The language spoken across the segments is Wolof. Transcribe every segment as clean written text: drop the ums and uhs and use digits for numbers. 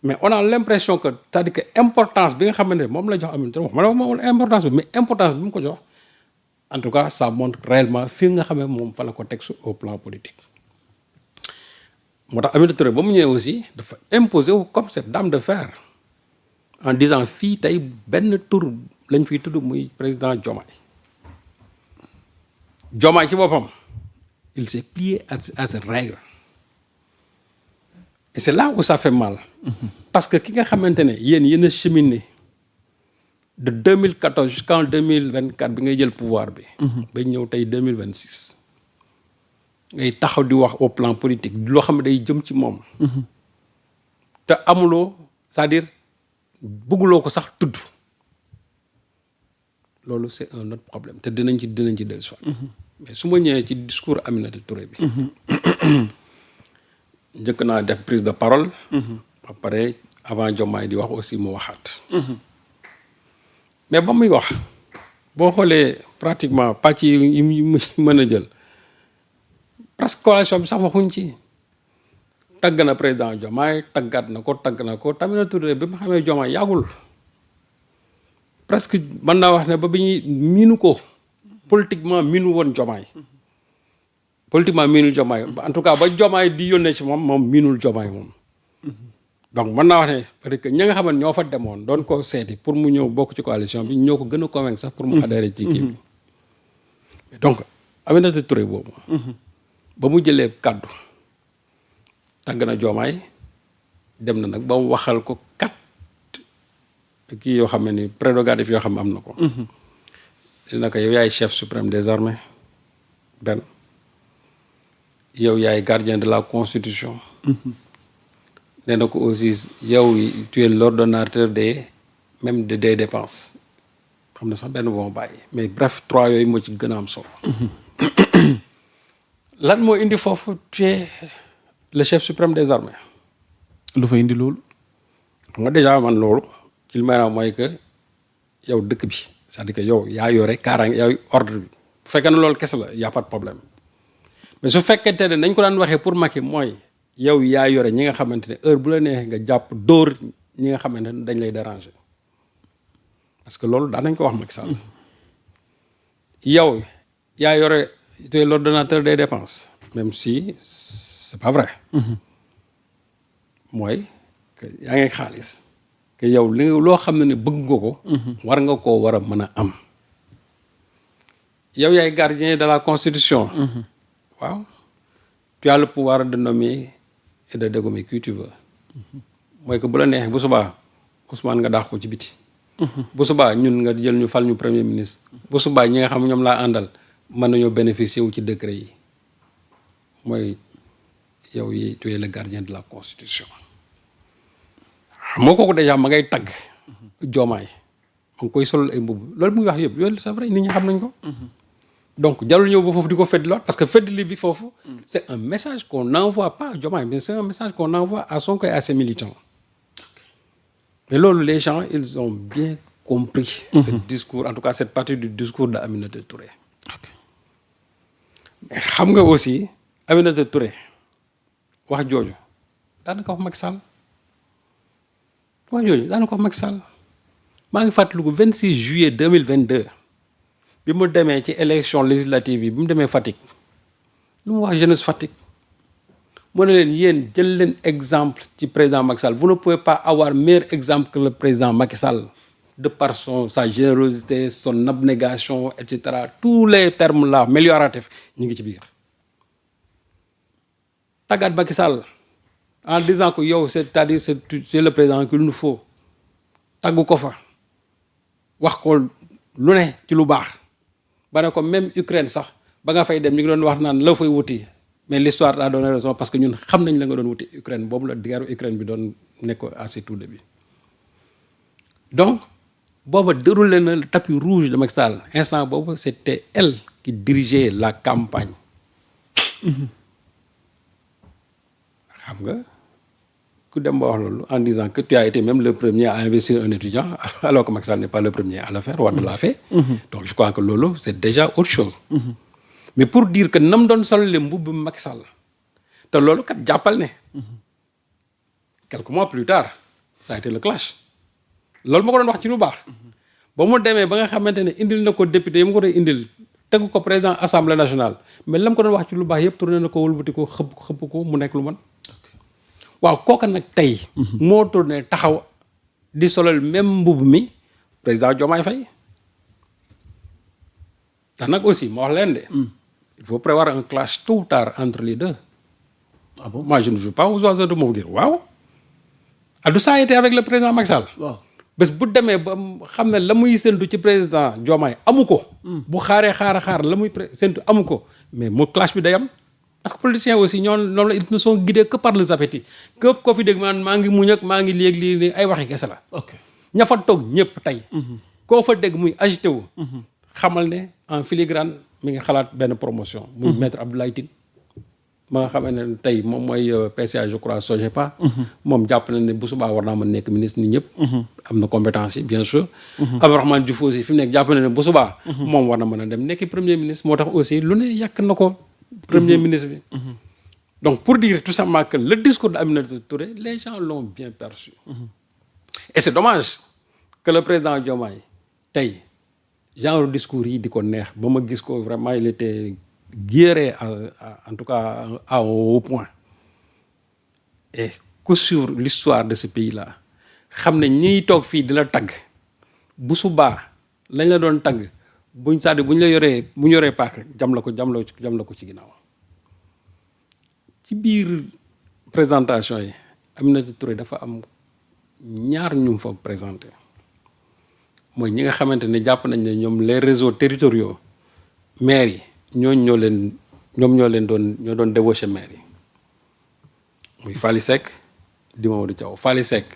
mais on a l'impression que c'est-à-dire que importance bi nga xamante ne moom la jox Aminata Touré wax ma la importance bi mais importance bi mu ko jox en tout cas ça montre réellement fi nga xam ne moom fa la ko teg au plan politique. moo tax Aminata Touré ba mu ñëwee aussi dafa imposer wu comme cette dame de fer en disant fii tey benn tur lañ fiy tudd muy président Diomaye ci boppam il s'est plié à cette règle. Et c'est là où ça fait mal. Parce que ki nga xamante ne yéen a cheminé de 2014 jusqu'en 2024 bi ngay jël pouvoir bi. ba ñëw tey 2026. ngay taxaw di wax au plan politique loo xam ne day jëm ci moom. te amuloo c'est-à-dire bëgguloo ko sax tudd. loolu c'est un autre problème te dinañ ci dellusiwaat. mais su ma ñëwee ci discours Aminata Touré bi. njëkk naa def prise de parole. ba pare avant Diomaye di wax aussi mu waxaat. mais ba muy wax boo xoolee pratiquement pàcc yi mu mën a jël presque coalition bi sax waxuñ ci. tagg na président Diomaye tagg na ko Aminata Touré bi ma xamee Diomaye yàggul presque mën naa wax ne ba bi ñuy miinu ko politiquement miinu woon Diomaye. politiquement miinul Diomaye en tout cas ba Diomaye di yónnee ci moom miinul Diomaye moom. donc mën naa wax ne parce que ña nga xam ne ñoo fa demoon doon ko seeti pour mu ñëw bokk ci coalition bi ñoo ko gën a convaincre sax pour mu adhérer ci kii bi. donc Aminata Touré boobu. ba mu jëlee kaddu tàgg na Diomaye dem na nag ba mu waxal ko 4 kii yoo xam ne ni prérogatives yoo xam ne am na ko. dina ko yow yaay chef suprême des armées benn. yow yaay gardien de la constitution. nee na ko aussi yow tu es l'ordonnateur des dépenses xam na sax benn bon bàyyi mais bref 3 yooyu moo ci gën a am solo. lan moo indi foofu tu es le chef suprême des armées. lu fa indi loolu. xam nga déjà man loolu ci li may wax mooy que yow dëkk bi c'est-à-dire que yow yaa yore kaaraange yaa ordre bi bu fekkee ne loolu kese la y a pas de problème. mais su fekkente ne nañ ko daan waxee pour Macky mooy yow yaa yore ñi nga xamante ne heure bu la neexee nga jàpp dóor ñi nga xamante ne dañ lay déranger parce que loolu daan nañ ko wax Macky Sall yow yaa yore tu es l'ordonnateur des dépenses même si c'est pas vrai. mooy que yaa ngi xaalis que yow li loo xam ne bëgg nga ko. war nga koo war a mën a am. yow yaay gardien de la constitution. waaw tu as le pouvoir de nommer et de dégommer qui tu veux. mooy que bu la neexee bu subaa Ousmane nga daax ko ci biti. bu subaa ñun nga jël ñu fal ñu premier ministre. bu subaa ñi nga xam ñoom laa àndal mën nañoo bénéficier wu ci décret yi mooy yow yi tu es le gardien de la constitution. xam nga kooku déjà ma ngay tagg Diomaye ma ngi koy solal ay mbubb loolu muy wax yëpp yooyu c'est vrai nit ñi xam nañ ko. donc jarul ñëw ba foofu di ko feddliwaat parce que feddli bi foofu c'est un message qu'on envoie pas à Diomaye mais c'est un message qu'on envoie à Sonko et à ses militants. mais loolu les gens ils ont bien compris. ce discours en tout cas cette partie du discours de Aminata Touré. mais xam nga aussi Aminata Touré wax jooju daanaka wax Macky Sall wax jooju daanaka wax Macky Sall maa ngi fàttaliku 26 juillet 2022 bi mu demee ci élection législative yi bi mu demee Fatick lu mu wax jeunesse Fatick mu ne leen yéen jël leen exemple ci président Macky Sall vous ne pouvez pas avoir meilleur exemple que le président Macky Sall de par sa générosité son abnégation et cetera tous les termes là amélioratifs ñu ngi ci biir. tàggat Macky Sall en disant que yow c'est-à-dire c'est le président qu'il nous faut tàgg ko fa wax ko lu ne ci lu baax ba ne ko même Ukraine sax ba nga fay dem ñu ngi doon wax naan la fay wuti mais l'histoire a donné raison parce que ñun xam nañ la nga doon wuti Ukraine boobu la guerre Ukraine bi doon nekk à ses tout débuts. donc booba déroulé na le tapis rouge de Macky Sall instant boobu c'était elle qui dirigeait la campagne. xam nga ku dem ba wax loolu en disant que tu as été même le premier à investir un étudiant alors que Macky Sall n'est pas le premier à le faire Wade l'a fait. donc je crois que loolu c'est déjà autre chose. mais pour dire que nam doon solle mbubb Macky Sall te loolu kat jàppal ne quelques mois plus tard ça a été le clash loolu ma ko doon wax ci lu baax ba mu demee ba nga xamante ne indil na ko député yi mu ko doon indil tegu ko président assemblée nationale mais la mu ko doon wax ci lu baax yëpp tourné na ko wëlbati ko xëpp ko mu nekk lu man waaw kooka nag tey moo tourné taxaw di solal même mbubb mi président Diomaye Faye ndax nag aussi ma wax leen de il faut prévoir un clash tôt ou tard entre les deux. Ah bon? Moi je ne joue pas aux oiseaux de Mauguir waaw adu ça a été avec le président Macky Sall waaw bés bu demee ba xam ne la muy séntu ci président Diomaye amu ko bu xaar la muy séntu amu ko mais mu clash bi day am parce que politiciens aussi ñoo noonu la ils ne sont guidés que par les appétits képp koo fi dégg man maa ngi muñ ak maa ngi léegi lii ay waxi kese la ok ña fa toog ñëpp tey koo fa dégg muy agité wu xamal ne en filigrane mi ngi xalaat benn promotion muy maître Abdoulaye Tine ma nga xam ne tey moom mooy PCA je crois SOGEPA moom jàpp na ne bu subaa war naa mën nekk ministre ni ñëpp am na compétence yi bien sûr Abdourahmane Diouf aussi fi mu nekk jàpp na ne bu subaa moom war na mën a dem nekk premier ministre moo tax aussi lu ne yàq na ko premier ministre bi donc pour dire tout simplement que le discours d'Aminata Touré les gens l'ont bien perçu et c'est dommage que le président Diomaye tey genre discours yi di ko neex ba ma gis ko vraiment il était guéré en tout cas à un haut point et que sur l'histoire de ce pays-là xam ne ñiy toog fii di la tagg bu subaa lañ la doon tagg buñ c'est-à-dire bu ñu la yoree bu ñu yoree paaka jam la ko ci ginnaaw ci biir présentation yi Aminata Touré dafa am ñaar ñu fa présenté mooy ñi nga xamante ne jàpp nañ ne ñoom les réseaux territoriaux maires yi ñoo leen doon débauché maire yi muy Fally Seck di Mamadou Thiaw Fally Seck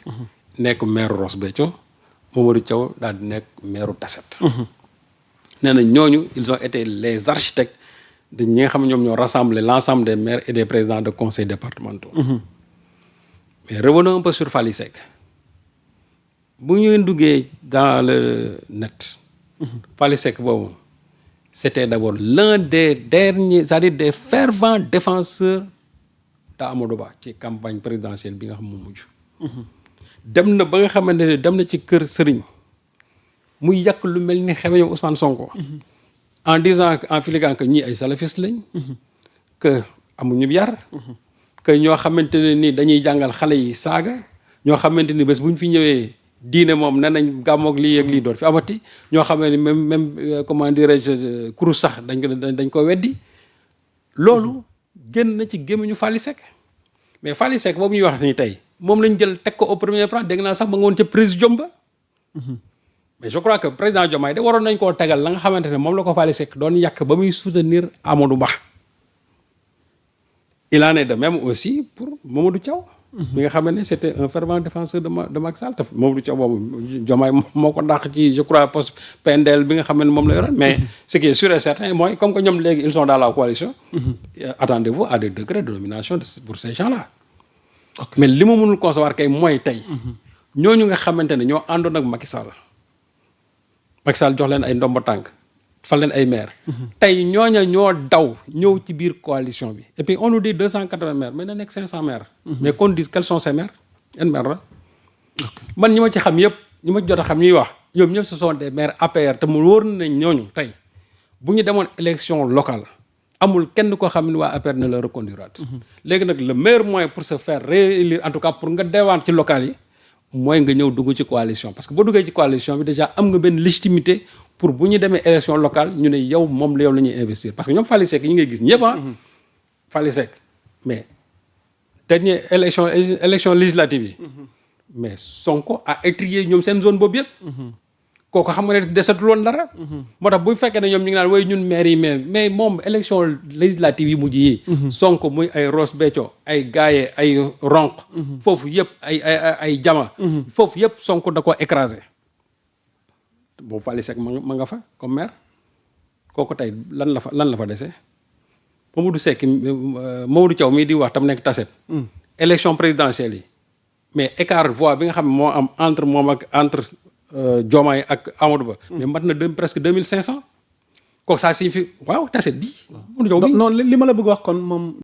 nekk maire Ross Béthio Mamadou Thiaw daal di nekk maire Tassette nee na ñooñu ils ont été les architectes de ñi nga xam ne ñoom ñoo rassemblé l'ensemble des maires et des présidents de conseils départementaux mais revenons un peu sur Fally Seck bu ñu duggee dans le net Fally Seck boobu c'était d'abord l'un des derniers c'est-à-dire des fervents défenseurs d'Amadou Ba ci campagne présidentielle bi nga xam moo mujj dem na ba nga xamante ne dem na ci kër sëriñ muy yàq lu mel ni xewe ñoom Ousmane Sonko en disant en filigrane que ñii ay salafistes lañ que amuñu yar que ñoo xamante ne ni dañuy jàngal xale yi saaga ñoo xamante ni bés bu ñu fi ñëwee diine moom nee nañ gàmmoog lii ak lii doon fi amati ñoo xam ne même comment dirais-je kurus sax dañ ko weddi loolu génn na ci gémmiñu Fally Seck mais Fally Seck boobu ñuy wax nii tey moom lañ jël teg ko au premier plan dégg naa sax ma nga woon ca présidium ba mais je crois que président Diomaye de waroon nañ koo tegal la nga xamante ne moom la ko Fally Seck doon yàq ba muy soutenir Amadou Ba il en est de même aussi pour Mamadou Thiaw mi nga xam ne c'était un fervent défenseur de Macky Sall te Mamadou Thiaw boobu Diomaye moo ko dàq ci je crois poste PNDL bi nga xam ne moom la yoroon mais ce qui est sûr et certain mooy comme que ñoom léegi ils sont dans la coalition attendez-vous à des degrés de nomination pour ces gens-là mais li ma mënul concevoir kay mooy tey ñooñu nga xamante ne ñoo àndoon ak Macky Sall jox leen ay ndomba tànk fal leen ay maire tey ñooña ñoo daw ñëw ci biir coalition bi et puis on nous dit 280 maires mais na nekk 500 maires mais qu'on dise quels sont ces maires yan maire la man ñi ma ci xam yëpp ñi ma jot a xam ñuy wax ñoom ñëpp ce sont des maires APR te mu wóor nañ ñooñu tey bu ñu demoon élection locale amul kenn koo xam ne waa APR ne la reconduiraat léegi nag le meilleur moyen pour se faire réélire en tout cas pour nga deewaan ci local yi mooy nga ñëw dugg ci coalition parce que boo duggee ci coalition bi déjà am nga benn légitimité pour bu ñu demee élection locale ñu ne yow moom la yow la ñuy investir parce que ñoom Fally Seck yi ngay gis ñëpp Fally Seck mais dernière élection législative yi mais Sonko a étrié ñoom seen zone boobu yëpp kooku xam nga ne desatul woon dara moo tax bu fekkee ne ñoom ñu ngi naan way ñun maire yi mais moom élection législative yi mujj yi Sonko muy ay Ross Béthio ay Gaye ay Ronk foofu yëpp ay Jama foofu yëpp Sonko da ko écrasé boobu Fally Seck ma nga fa comme maire kooku tey lan la fa dese Mamadou Seck Mamadou Thiaw mii di wax tam nekk Tassette élection présidentielle yi mais écart voix bi nga xam ne moo am entre moom ak entre Diomaye ak Amadou Ba mais mat na presque 2500 kooku ça signifie waaw Tassette bi. non li ma la bëgg wax kon moom.